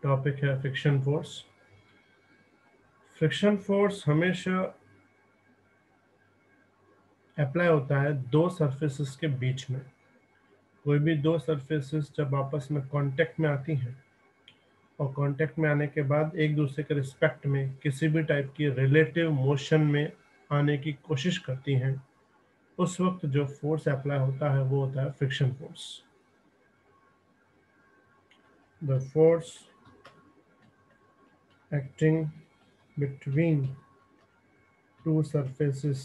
Topic है friction force. Friction force हमेशा apply होता है दो सरफेसेस के बीच में। कोई भी दो सरफेसेस जब आपस में कांटेक्ट में आती हैं और कांटेक्ट में आने के बाद एक दूसरे के रिस्पेक्ट में किसी भी टाइप की रिलेटिव मोशन में आने की कोशिश करती हैं, उस वक्त जो फोर्स अप्लाई होता है वो होता है friction force. The force acting between two surfaces,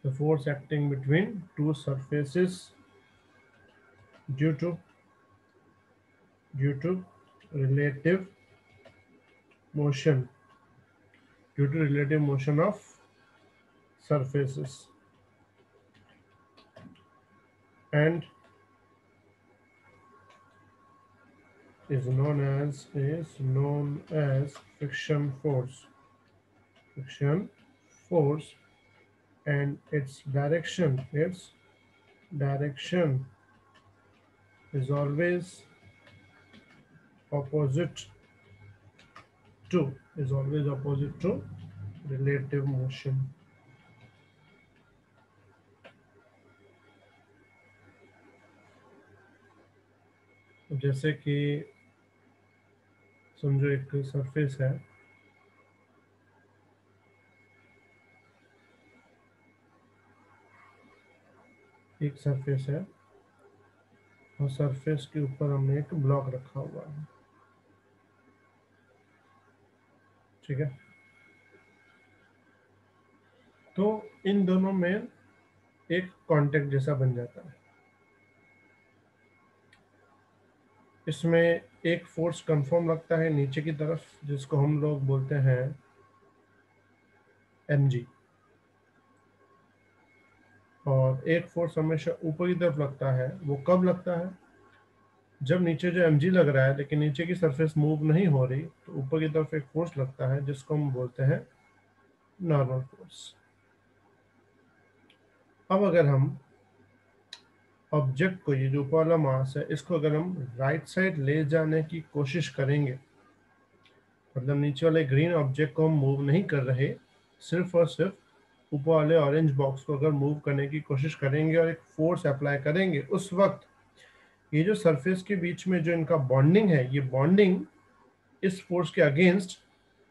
the force acting between two surfaces due to relative motion, due to relative motion of surfaces, and is known as friction force. Friction force, and its direction is always opposite to relative motion. जैसे कि समझो एक surface है, एक surface है और surface के ऊपर हमने एक ब्लॉक रखा हुआ है, ठीक है। तो इन दोनों में एक कांटेक्ट जैसा बन जाता है। इसमें एक फोर्स कंफर्म लगता है नीचे की तरफ, जिसको हम लोग बोलते हैं mg, और एक फोर्स हमेशा ऊपर की तरफ लगता है। वो कब लगता है? जब नीचे जो mg लग रहा है लेकिन नीचे की सरफेस मूव नहीं हो रही, तो ऊपर की तरफ एक फोर्स लगता है जिसको हम बोलते हैं नॉर्मल फोर्स। अब अगर हम ऑब्जेक्ट को, ये जो ऊपर वाला मास है, इसको अगर हम राइट साइड ले जाने की कोशिश करेंगे, मतलब नीचे वाले ग्रीन ऑब्जेक्ट को हम मूव नहीं कर रहे, सिर्फ और सिर्फ ऊपर वाले ऑरेंज बॉक्स को अगर मूव करने की कोशिश करेंगे और एक फोर्स अप्लाई करेंगे, उस वक्त ये जो सरफेस के बीच में जो इनका बॉन्डिंग है, ये बॉन्डिंग इस फोर्स के अगेंस्ट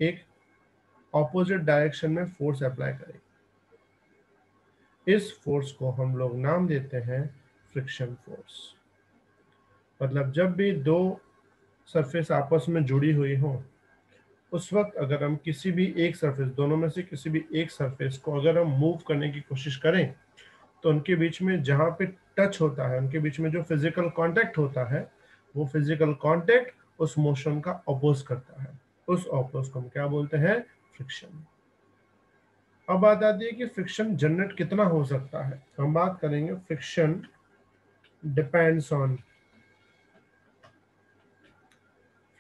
एक ऑपोजिट डायरेक्शन में फोर्स अप्लाई करेगी। इस फोर्स को हम लोग नाम देते हैं फ्रिक्शन फोर्स। मतलब जब भी दो सरफेस आपस में जुड़ी हुई हो, उस वक्त अगर हम किसी भी एक सरफेस, दोनों में से किसी भी एक सरफेस को अगर हम मूव करने की कोशिश करें, तो उनके बीच में जहां पे टच होता है, उनके बीच में जो फिजिकल कांटेक्ट होता है, वो फिजिकल कांटेक्ट उस मोशन का अपोज करता है। उस अपोज को हम क्या बोलते हैं? फ्रिक्शन। अब बात आती है कि फ्रिक्शन जनरेट कितना हो सकता है। हम बात करेंगे फ्रिक्शन डिपेंड्स ऑन,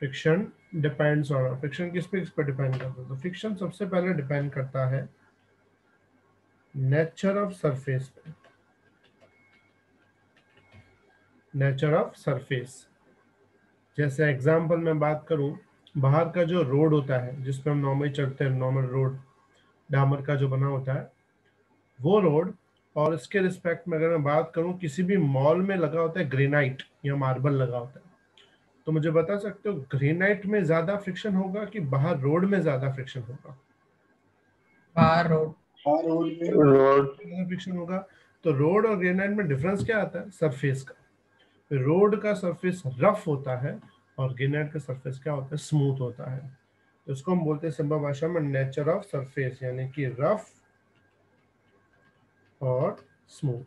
फ्रिक्शन किस पे डिपेंड करता है? तो फ्रिक्शन सबसे पहले डिपेंड करता है नेचर ऑफ सरफेस पे। नेचर ऑफ सरफेस, जैसे एग्जांपल में बात करूं, बाहर का जो रोड होता है जिस पे हम नॉर्मली चलते हैं, नॉर्मल रोड डामर का जो बना होता है, वो रोड, और इसके रिस्पेक्ट में अगर मैं बात करूं, किसी भी मॉल में लगा होता है ग्रेनाइट या मार्बल लगा होता है, तो मुझे बता सकते हो ग्रेनाइट में ज्यादा फ्रिक्शन होगा कि बाहर रोड में ज्यादा फ्रिक्शन होगा? बाहर रोड। फ्रिक्शन होगा। तो रोड और ग्रेनाइट में डिफरेंस क्या आता है? सरफेस का। रोड का सरफेस रफ होता है और ग्रेनाइट का सरफेस क्या होता है? स्मूथ होता है। तो इसको हम बोलते हैं सिंपल भाषा में नेचर ऑफ सरफेस, यानी कि रफ और स्मूथ।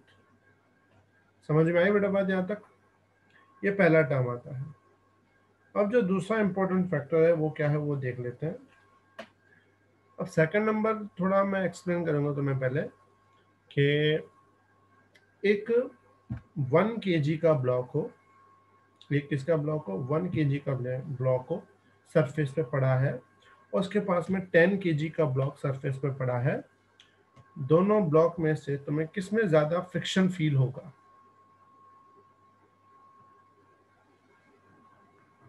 समझ में आई बेटा बात यहाँ तक? ये पहला टर्म आता है। अब जो दूसरा इंपॉर्टेंट फैक्टर है वो क्या है, वो देख लेते हैं। अब सेकंड नंबर थोड़ा मैं एक्सप्लेन करूंगा तुम्हें पहले, कि एक 1 kg का ब्लॉक हो, एक किसका ब्लॉक हो? 1 kg का ब्लॉक हो, सरफेस पे पड़ा है, और उसके पास में 10 kg का ब्लॉक सरफेस पे पड़ा है। दोनों ब्लॉक में से तुम्हें किस में ज्यादा फ्रिक्शन फील होगा?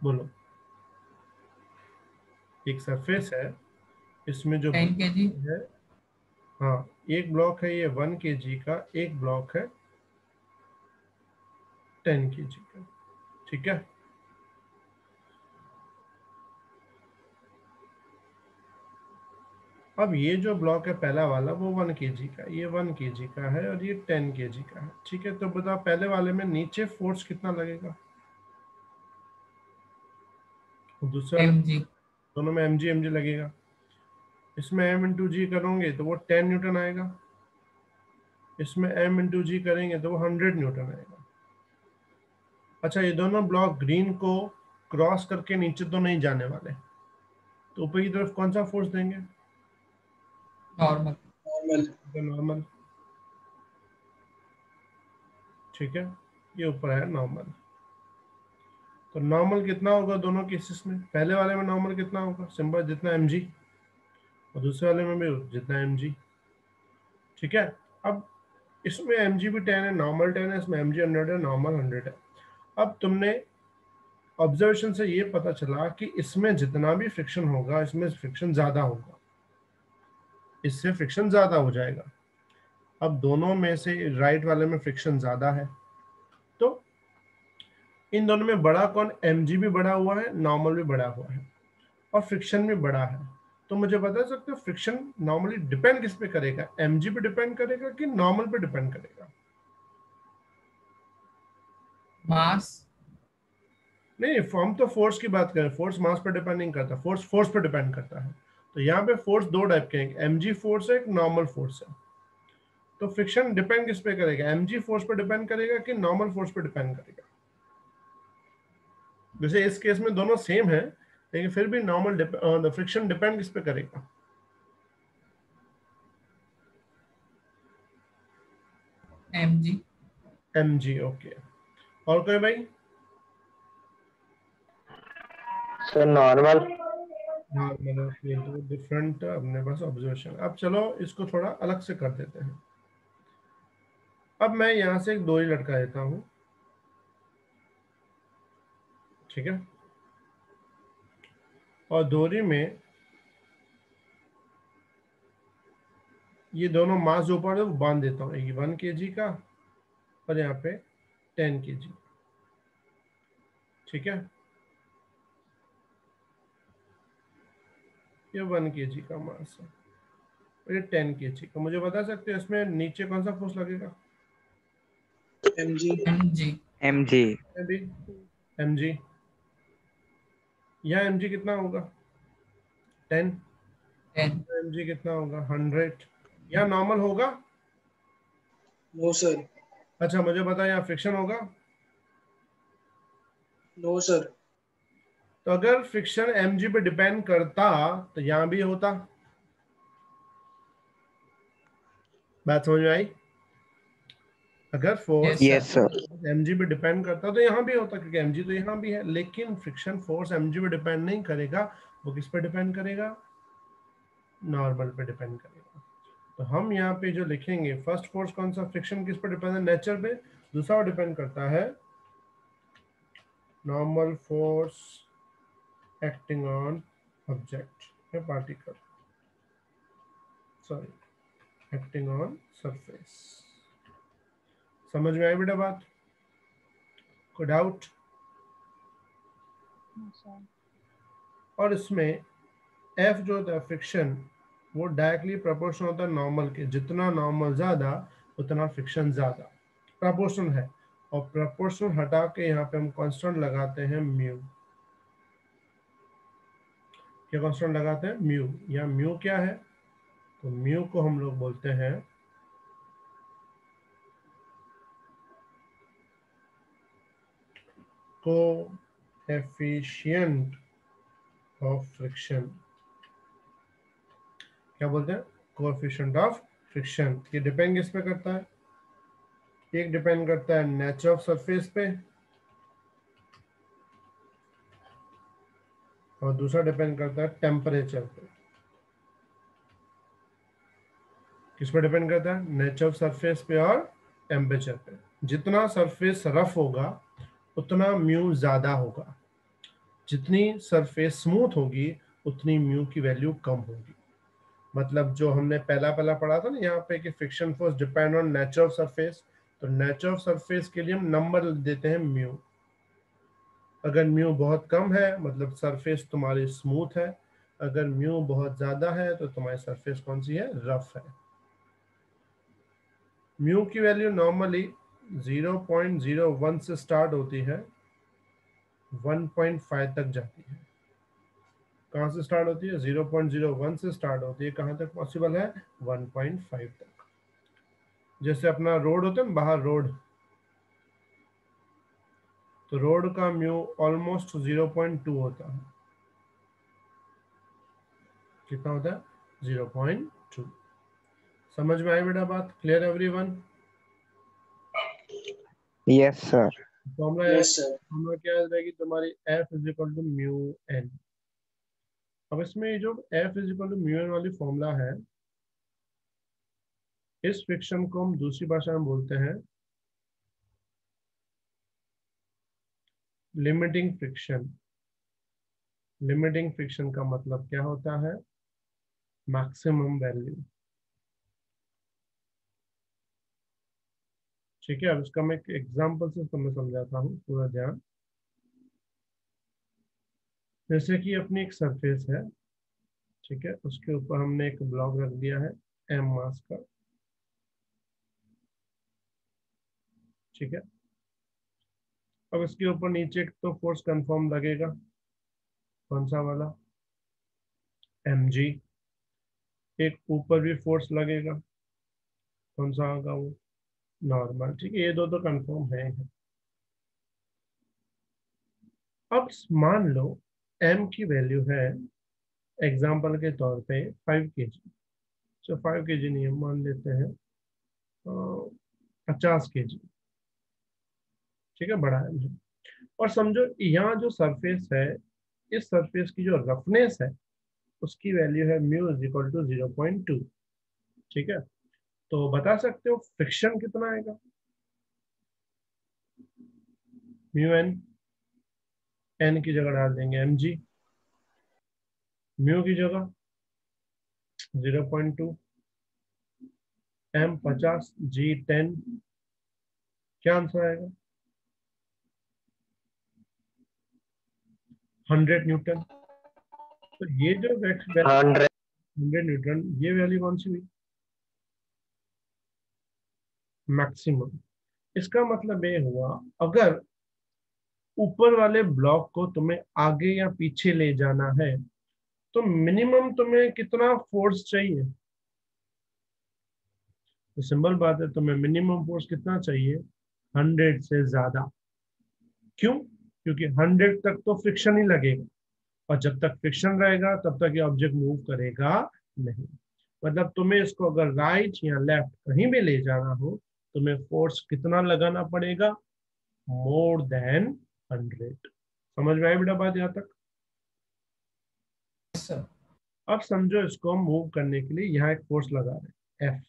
बोलो। एक सरफेस है, इसमें जो 10 kg। है, हाँ, एक ब्लॉक है ये 1 kg का, एक ब्लॉक है 10 kg का, ठीक है। अब ये जो ब्लॉक है पहला वाला वो 1 kg का, ये 1 kg का है और ये 10 kg का है, ठीक है। तो बताओ पहले वाले में नीचे फोर्स कितना लगेगा, और दूसरे वाले mg। दोनों में mg लगेगा। इसमें m इंटू जी करोगे तो वो 10 न्यूटन आएगा, इसमें m इंटू जी करेंगे तो वो 100 न्यूटन आएगा। अच्छा, ये दोनों ब्लॉक ग्रीन को क्रॉस करके नीचे तो नहीं जाने वाले, तो ऊपर की तरफ कौन सा फोर्स देंगे? नॉर्मल। नॉर्मल। नॉर्मल, ठीक है। ये ऊपर है नॉर्मल। तो नॉर्मल कितना होगा दोनों केसेस में? पहले वाले में नॉर्मल कितना होगा? सिंपल, जितना mg, और दूसरे वाले में भी जितना mg, ठीक है। अब इसमें mg भी 10 है, नॉर्मल 10 है, इसमें mg 100 है, नॉर्मल 100 है। अब तुमने ऑब्जर्वेशन से ये पता चला कि इसमें जितना भी फ्रिक्शन होगा, इसमें फ्रिक्शन ज्यादा होगा, इससे फ्रिक्शन ज्यादा हो जाएगा। अब दोनों में से राइट वाले में फ्रिक्शन ज्यादा है, तो इन दोनों में बड़ा कौन? mg भी बड़ा हुआ है, नॉर्मल भी बड़ा हुआ है, और फ्रिक्शन भी बड़ा है। तो मुझे बता सकते हो फ्रिक्शन नॉर्मली डिपेंड किस पे करेगा? mg पे डिपेंड करेगा कि नॉर्मल पे डिपेंड करेगा? मास। नहीं, हम तो फोर्स की बात करें, फोर्स मास पे डिपेंड नहीं करता, फोर्स फोर्स पे डिपेंड करता है। तो यहाँ पे फोर्स दो टाइप के हैं, mg फोर्स है, एक नॉर्मल फोर्स है। तो फ्रिक्शन डिपेंड किस पे करेगा? mg फोर्स पे डिपेंड करेगा कि नॉर्मल फोर्स पे डिपेंड करेगा? जैसे इस केस में दोनों सेम है, लेकिन फिर भी नॉर्मल फ्रिक्शन डिपेंड किस पे करेगा? mg। mg, okay. और कोई भाई? Sir normal. हाँ, मतलब ये दो डिफरेंट अपने पास ऑब्जर्वेशन। अब चलो इसको थोड़ा अलग से कर देते हैं। अब मैं यहाँ से एक डोरी लटका देता हूँ, ठीक है, और डोरी में ये दोनों मास जो ऊपर है वो बांध देता हूँ, ये 1 kg का और यहाँ पे 10 kg, ठीक है। ये 1 kg का मास है और ये 10 kg का। मुझे बता सकते हो इसमें नीचे कौन सा फोर्स लगेगा? mg। mg। mg। अभी mg, यहाँ mg कितना होगा? 10। 10। mg कितना होगा? 100। यहाँ नॉर्मल होगा? No sir. अच्छा, मुझे बता यहाँ फ्रिक्शन होगा? No sir. तो अगर फ्रिक्शन mg पे डिपेंड करता तो यहाँ भी होता। बात समझ में आई? अगर force yes sir. Yes sir. mg पे डिपेंड करता तो यहाँ भी होता, क्योंकि mg तो यहाँ भी है। लेकिन फ्रिक्शन फोर्स mg पे डिपेंड नहीं करेगा, वो किस पे डिपेंड करेगा? नॉर्मल पे डिपेंड करेगा। तो हम यहाँ पे जो लिखेंगे, फर्स्ट फोर्स कौन सा? फ्रिक्शन किस पे डिपेंड है? नेचर पे। दूसरा डिपेंड करता है normal force acting on object या particle, sorry, acting on surface. समझ में आई बेटा बात? कोई डाउट? और इसमें F जो होता है फ्रिक्शन, वो डायरेक्टली प्रोपोर्शनल होता है नॉर्मल के। जितना नॉर्मल ज्यादा उतना फ्रिक्शन ज्यादा, प्रोपोर्शनल है। और प्रोपोर्शनल हटा के यहाँ पे हम कांस्टेंट लगाते हैं म्यू। क्या कांस्टेंट लगाते हैं? म्यू। यहाँ म्यू क्या है? तो म्यू को हम लोग बोलते हैं कोएफिशिएंट ऑफ फ्रिक्शन। क्या बोलते हैं? Coefficient of friction. ये डिपेंड किस पे करता है? एक डिपेंड करता है नेचर ऑफ सरफेस पे, और दूसरा डिपेंड करता है टेम्परेचर पे। किस पे डिपेंड करता है? नेचर ऑफ सरफेस पे और टेम्परेचर पे। जितना सरफेस रफ होगा उतना म्यू ज्यादा होगा, जितनी सरफेस स्मूथ होगी उतनी म्यू की वैल्यू कम होगी। मतलब जो हमने पहला पढ़ा था ना यहाँ पे कि friction force depend on nature of surface, तो नेचर ऑफ सरफेस के लिए हम नंबर देते हैं म्यू। अगर म्यू बहुत कम है मतलब सरफेस तुम्हारी स्मूथ है, अगर म्यू बहुत ज्यादा है तो तुम्हारी सरफेस कौन सी है, रफ है। म्यू की वैल्यू नॉर्मली 0.01 से स्टार्ट होती है, 1.5 तक जाती है। कहाँ से स्टार्ट होती है, 0.01 से स्टार्ट होती है, कहाँ तक पॉसिबल है, 1.5 तक। जैसे अपना रोड होता है ना, बाहर रोड, तो रोड का म्यू ऑलमोस्ट 0.2 होता है। कितना होता है, 0.2। समझ में आई बेटा बात, clear everyone? Yes sir. Formula क्या रहेगी तुम्हारी, F is equal to mu N. अब इसमें जो F is equal to mu N वाली फॉर्मूला है, इस फ्रिक्शन को हम दूसरी भाषा में बोलते हैं लिमिटिंग फ्रिक्शन। लिमिटिंग फ्रिक्शन का मतलब क्या होता है, मैक्सिमम वैल्यू। ठीक है, अब इसका मैं एक एग्जांपल से तुम्हें समझाता हूँ, पूरा ध्यान। जैसे कि अपनी एक सरफेस है, ठीक है, उसके ऊपर हमने एक ब्लॉक रख दिया है m मास का, ठीक है। अब इसके ऊपर नीचे एक तो फोर्स कंफर्म लगेगा, कौन सा वाला, mg। एक ऊपर भी फोर्स लगेगा, कौन सा होगा वो, नॉर्मल। ठीक है, ये दो तो कंफर्म है। अब मान लो m की वैल्यू है एग्जाम्पल के तौर पे 5 kg। तो 5 kg नहीं, हम मान लेते हैं 50 kg। ठीक है, बड़ा m है। और समझो यहाँ जो सरफेस है, इस सरफेस की जो रफनेस है उसकी वैल्यू है म्यू इज इक्वल टू 0.2। ठीक है, तो बता सकते हो फ्रिक्शन कितना आएगा, म्यू एन, एन की जगह डाल देंगे mg, म्यू की जगह 0.2, m 50, g 10। क्या आंसर आएगा, 100 न्यूटन। तो ये जो 100 न्यूटन, ये वैल्यू कौन सी हुई, मैक्सिमम। इसका मतलब ये हुआ अगर ऊपर वाले ब्लॉक को तुम्हें आगे या पीछे ले जाना है तो मिनिमम तुम्हें कितना फोर्स चाहिए, तो सिंपल बात है, तुम्हें मिनिमम फोर्स कितना चाहिए, 100 से ज्यादा। क्यों, क्योंकि 100 तक तो फ्रिक्शन ही लगेगा, और जब तक फ्रिक्शन रहेगा तब तक ये ऑब्जेक्ट मूव करेगा नहीं। मतलब तुम्हें इसको अगर राइट या लेफ्ट कहीं भी ले जाना हो, तुम्हें फोर्स कितना लगाना पड़ेगा, मोर देन 100। समझ में आई बेटा बात यहाँ तक? सर। अब समझो इसको हम मूव करने के लिए यहाँ एक फोर्स लगा रहे हैं, F,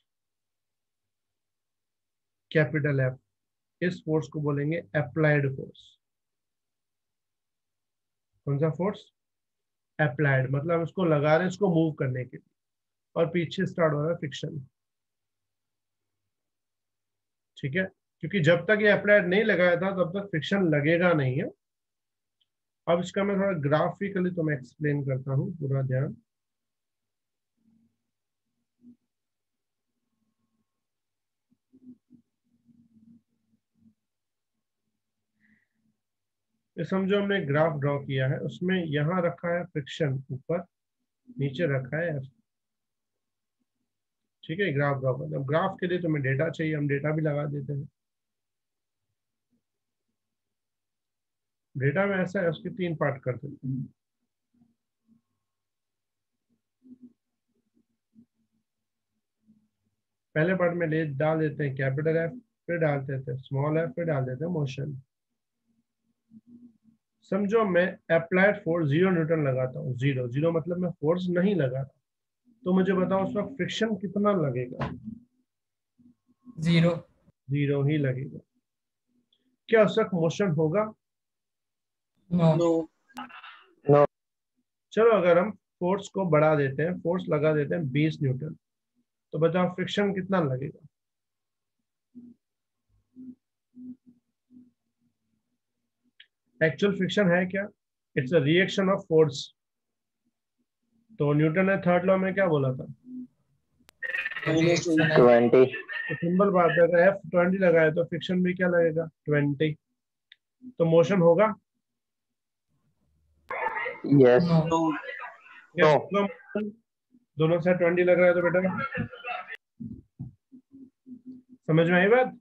कैपिटल F। इस फोर्स को बोलेंगे अप्लाइड फोर्स। कौन सा फोर्स, अप्लाइड, मतलब इसको लगा रहे हैं इसको मूव करने के लिए, और पीछे स्टार्ट हो रहा है फ्रिक्शन। ठीक है, क्योंकि जब तक ये अप्लाइड नहीं लगाया था तब तक फ्रिक्शन लगेगा नहीं है। अब इसका मैं थोड़ा ग्राफिकली तो मैं एक्सप्लेन करता हूँ, पूरा ध्यान। ये समझो हमने ग्राफ ड्रॉ किया है, उसमें यहाँ रखा है फ्रिक्शन ऊपर, नीचे रखा है F। ठीक है, ग्राफ ड्रॉ करते हैं। ग्राफ के लिए तुम्हें डेटा चाहिए, हम डेटा भी लगा देते हैं। डेटा में ऐसा है, उसके 3 पार्ट कर देते हैं। पहले पार्ट में ले डाल देते हैं कैपिटल F, फिर डाल देते हैं स्मॉल f, फिर डाल देते हैं मोशन। समझो मैं अप्लाइड फोर्स 0 न्यूटन लगाता हूँ, 0 0 मतलब मैं फोर्स नहीं लगा रहा, तो मुझे बताओ उस वक्त फ्रिक्शन कितना लगेगा, 0। 0 ही लगेगा। क्या उस वक्त मोशन होगा, नो। नो। चलो अगर हम फोर्स को बढ़ा देते हैं, फोर्स लगा देते हैं 20 न्यूटन, तो बताओ फ्रिक्शन कितना लगेगा? एक्चुअल फ्रिक्शन है क्या? It's a reaction of force. तो न्यूटन ने थर्ड लॉ में क्या बोला था? रिएक्शन है 20। तो सिंपल बात है, अगर F20 लगाए तो फ्रिक्शन भी क्या लगेगा? 20। तो मोशन होगा? यस। No no. Yes, होगा motion। दोनों साइड 20 लग रहा है तो बेटा समझ में आई बात?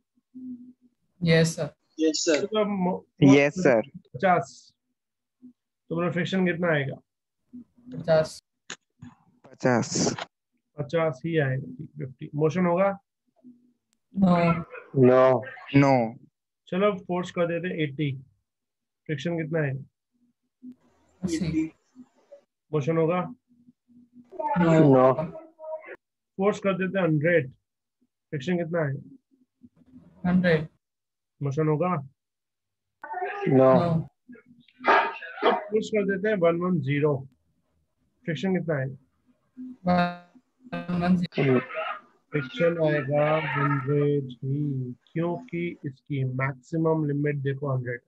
Yes sir yes sir. तो यस सर। 50, तो बोलो फ्रिक्शन कितना आएगा? 50 50। 50 ही आएगा, ठीक। 50 मोशन होगा? No no. नो। चलो फोर्स कर देते 80, फ्रिक्शन कितना है? 80 मोशन होगा? No no. फोर्स कर देते 100, फ्रिक्शन कितना है? 100 मोशन होगा? नो। नो अब फोर्स कर देते हैं 110, फ्रिक्शन कितना है? 110 फ्रिक्शन आएगा 100 ही, क्योंकि इसकी मैक्सिमम लिमिट देखो 100।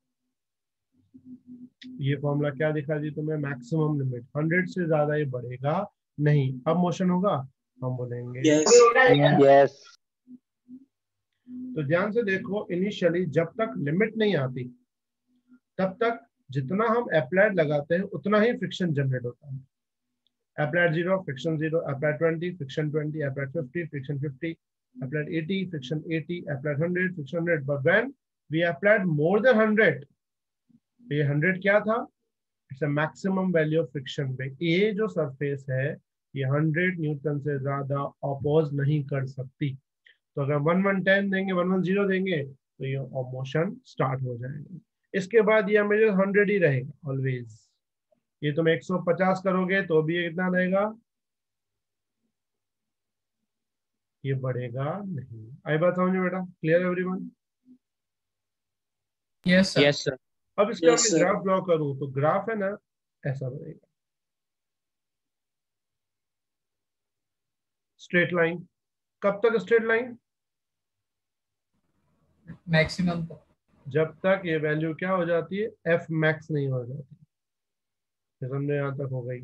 ये फॉर्मूला क्या दिखा दी तुम्हें? मैक्सिमम लिमिट 100 से ज्यादा ये बढ़ेगा नहीं। अब मोशन होगा? हम बोलेंगे यस। यस। तो ध्यान से देखो, इनिशियली जब तक लिमिट नहीं आती तब तक जितना हम अप्लाइड लगाते हैं उतना ही फ्रिक्शन जनरेट होता है। Applied 0 friction 0, applied 20 friction 20, applied 50 friction 50, applied 80 friction 80, applied 100 friction 100। But when we applied more than 100, ये 100 क्या था? It's a maximum value of friction पे। ये जो सरफेस है ये 100 न्यूटन से ज्यादा अपोज नहीं कर सकती। तो अगर 1110 देंगे, 110 देंगे, तो ये मोशन स्टार्ट हो जाएगा। इसके बाद ये हमेशा 100 ही रहेगा ऑलवेज। ये तुम 150 करोगे तो भी ये कितना रहेगा? ये बढ़ेगा नहीं। आई बात समझ में बेटा? Clear everyone? Yes sir yes sir. अब इसका यस मैं सर। ग्राफ ड्रॉ करूं तो ग्राफ है ना, ऐसा बनेगा, स्ट्रेट लाइन। कब तक स्ट्रेट लाइन? मैक्सिमम तो जब तक ये वैल्यू क्या हो जाती है? एफ मैक्स नहीं हो जाती। ये समझो, यहां तक हो गई।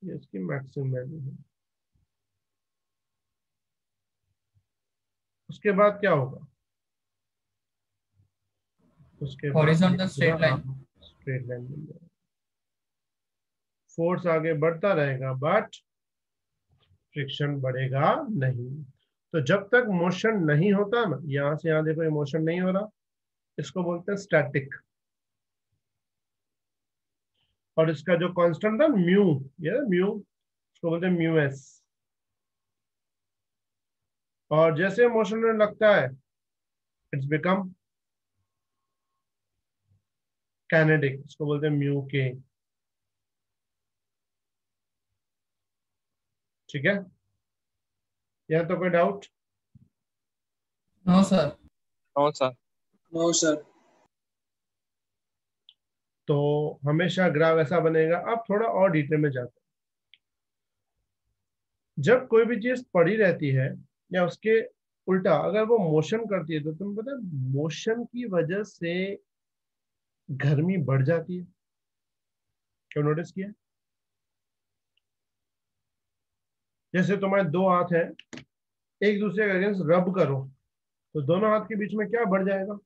ये इसकी मैक्सिमम वैल्यू है। उसके बाद क्या होगा? उसके बाद horizontal straight line straight line मिल जाएगा। फोर्स आगे बढ़ता रहेगा बट फ्रिक्शन बढ़ेगा नहीं। तो जब तक मोशन नहीं होता ना, यहां से यहां देखो ये मोशन नहीं हो रहा, इसको बोलते हैं स्टैटिक। और इसका जो कांस्टेंट था म्यू, ये म्यू, इसको बोलते हैं म्यू एस। और जैसे मोशन में लगता है इट्स बिकम काइनेटिक, इसको बोलते हैं म्यू के। ठीक है, यहाँ तो कोई doubt? No sir no sir. No sir. तो हमेशा ग्राफ ऐसा बनेगा। अब थोड़ा और डिटेल में जाते हैं। जब कोई भी चीज पड़ी रहती है या उसके उल्टा अगर वो मोशन करती है तो तुम्हें पता है मोशन की वजह से गर्मी बढ़ जाती है। क्यों? नोटिस किया? जैसे तुम्हारे दो हाथ हैं, एक दूसरे के अगेंस्ट रब करो तो दोनों हाथ के बीच में क्या बढ़ जाएगा?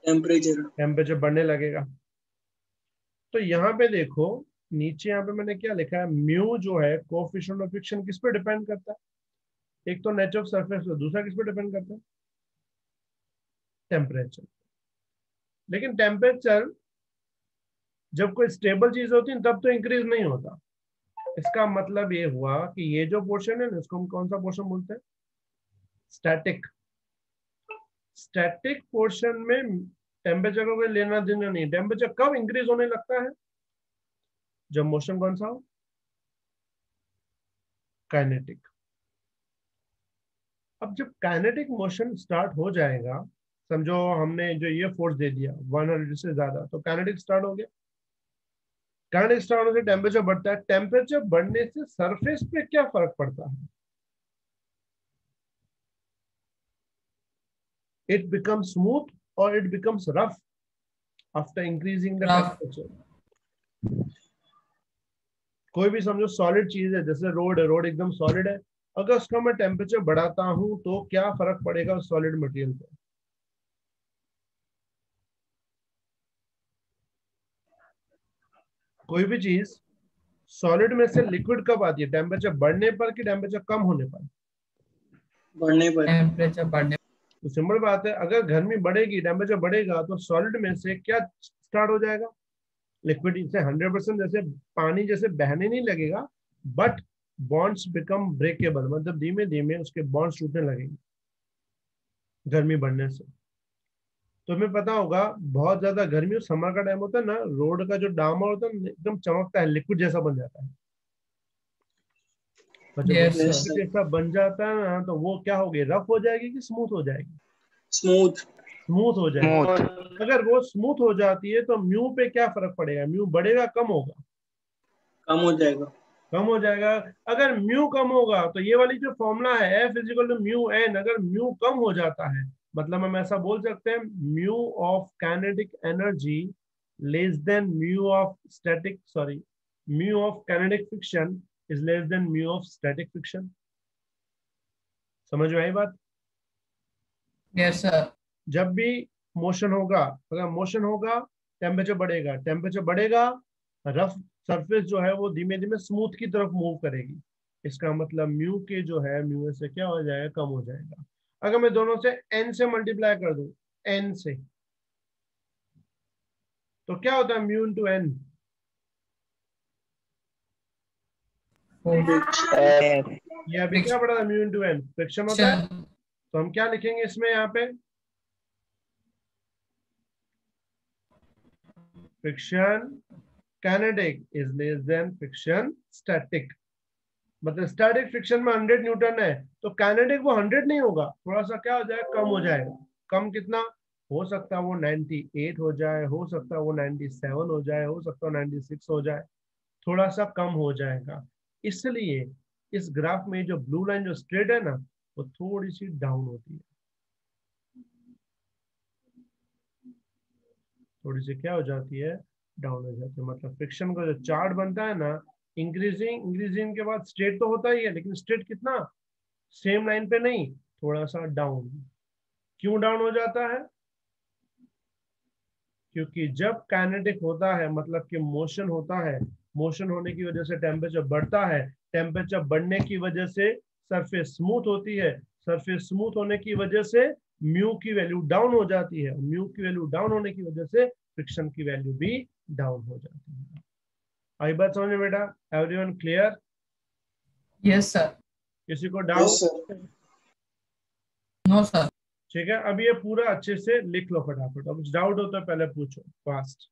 टेम्परेचर। टेम्परेचर बढ़ने लगेगा। तो यहाँ पे देखो, नीचे यहाँ पे मैंने क्या लिखा है? म्यू जो है कोएफिशिएंट ऑफ फ्रिक्शन, किस पे डिपेंड करता है? एक तो नेचर ऑफ सरफेस, दूसरा किस पे डिपेंड करता है? टेम्परेचर। लेकिन टेम्परेचर जब कोई स्टेबल चीज होती है तब तो इंक्रीज नहीं होता। इसका मतलब ये हुआ कि ये जो पोर्शन है ना, इसको हम कौन सा पोर्शन बोलते हैं? स्टैटिक। स्टैटिक पोर्शन में टेम्परेचर को कोई लेना देना नहीं। टेम्परेचर कब इंक्रीज होने लगता है? जब मोशन कौन सा हो? काइनेटिक। अब जब काइनेटिक मोशन स्टार्ट हो जाएगा, समझो हमने जो ये फोर्स दे दिया 100 से ज्यादा, तो काइनेटिक स्टार्ट हो गया। काइनेटिक स्टार्ट होने से टेम्परेचर बढ़ता है। टेम्परेचर बढ़ने से सरफेस पे क्या फर्क पड़ता है? इट बिकम्स स्मूथ और it becomes rough after increasing the Rough. Temperature. कोई भी समझो सॉलिड चीज है, जैसे रोड है, रोड एकदम सॉलिड है, अगर उसका मैं टेम्परेचर बढ़ाता हूं तो क्या फर्क पड़ेगा उस सॉलिड मटेरियल पे? कोई भी चीज सॉलिड में से लिक्विड कब आती है? टेम्परेचर बढ़ने पर कि टेम्परेचर कम होने पर? बढ़ने पर। टेम्परेचर बढ़ने तो सिंपल बात है, अगर गर्मी बढ़ेगी, टेम्परेचर बढ़ेगा, तो सॉलिड में से क्या स्टार्ट हो जाएगा? लिक्विड से 100% जैसे पानी जैसे बहने नहीं लगेगा, बट बॉन्ड्स बिकम ब्रेकेबल, मतलब धीमे धीमे उसके बॉन्ड्स टूटने लगेंगे गर्मी बढ़ने से। तो हमें पता होगा बहुत ज्यादा गर्मी समर का टाइम होता है ना, रोड का जो डामर होता है एकदम चमकता है, लिक्विड जैसा बन जाता है। और जब Yes, लिक्विड sir. जैसा बन जाता है ना, तो वो क्या होगी? रफ हो जाएगी कि स्मूथ हो जाएगी? स्मूथ। स्मूथ हो जाएगी। Smooth. अगर वो स्मूथ हो जाती है तो म्यू पे क्या फर्क पड़ेगा? म्यू बढ़ेगा कम होगा? कम हो जाएगा। कम हो जाएगा। अगर म्यू कम होगा तो ये वाली जो फॉर्मूला है F is equal to mu N, अगर म्यू कम हो जाता है, मतलब हम ऐसा बोल सकते हैं mu of kinetic energy less than mu of static, sorry, mu of kinetic friction is less than mu of static friction. समझ में आई बात? yes sir. जब भी मोशन होगा, अगर मोशन होगा टेम्परेचर बढ़ेगा, टेम्परेचर बढ़ेगा, रफ सरफेस जो है वो धीमे धीमे स्मूथ की तरफ मूव करेगी। इसका मतलब म्यू के जो है म्यू से क्या हो जाएगा? कम हो जाएगा। अगर मैं दोनों से एन से मल्टीप्लाई कर दूं, एन से, तो क्या होता है म्यू इंटू एन? Air. ये अभी क्या पड़ा था? म्यू इंटू एन फ्रिक्शन होता है। तो हम क्या लिखेंगे इसमें? यहाँ पे friction kinetic is less then friction static. मतलब स्टैटिक फ्रिक्शन में 100 न्यूटन है, तो काइनेटिक वो 100 नहीं होगा, थोड़ा सा क्या हो जाएगा? कम हो जाएगा। कम कितना हो सकता है? वो 98 हो जाए, हो सकता है वो 97 हो जाए, हो सकता है 96 हो जाए, थोड़ा सा कम हो जाएगा। इसलिए इस ग्राफ में जो ब्लू लाइन जो स्ट्रेट है ना, वो थोड़ी सी डाउन होती है, थोड़ी सी क्या हो जाती है? डाउन हो जाती है। मतलब फ्रिक्शन का जो चार्ट बनता है ना, इंक्रीजिंग इंक्रीजिंग के बाद स्ट्रेट तो होता ही है, लेकिन स्ट्रेट कितना? सेम लाइन पे नहीं, थोड़ा सा डाउन। क्यों डाउन हो जाता है? क्योंकि जब काइनेटिक होता है मतलब कि मोशन होता है, मोशन होने की वजह से टेम्परेचर बढ़ता है, टेम्परेचर बढ़ने की वजह से सरफेस स्मूथ होती है, सरफेस स्मूथ होने की वजह से म्यू की वैल्यू डाउन हो जाती है, म्यू की वैल्यू डाउन होने की वजह से फ्रिक्शन की वैल्यू भी डाउन हो जाती है। आई बात समझ में बेटा? Everyone clear? yes sir. किसी को yes doubt? Sir. no sir. ठीक है, अब ये पूरा अच्छे से लिख लो फटाफट। अब कुछ डाउट हो तो पहले पूछो फास्ट।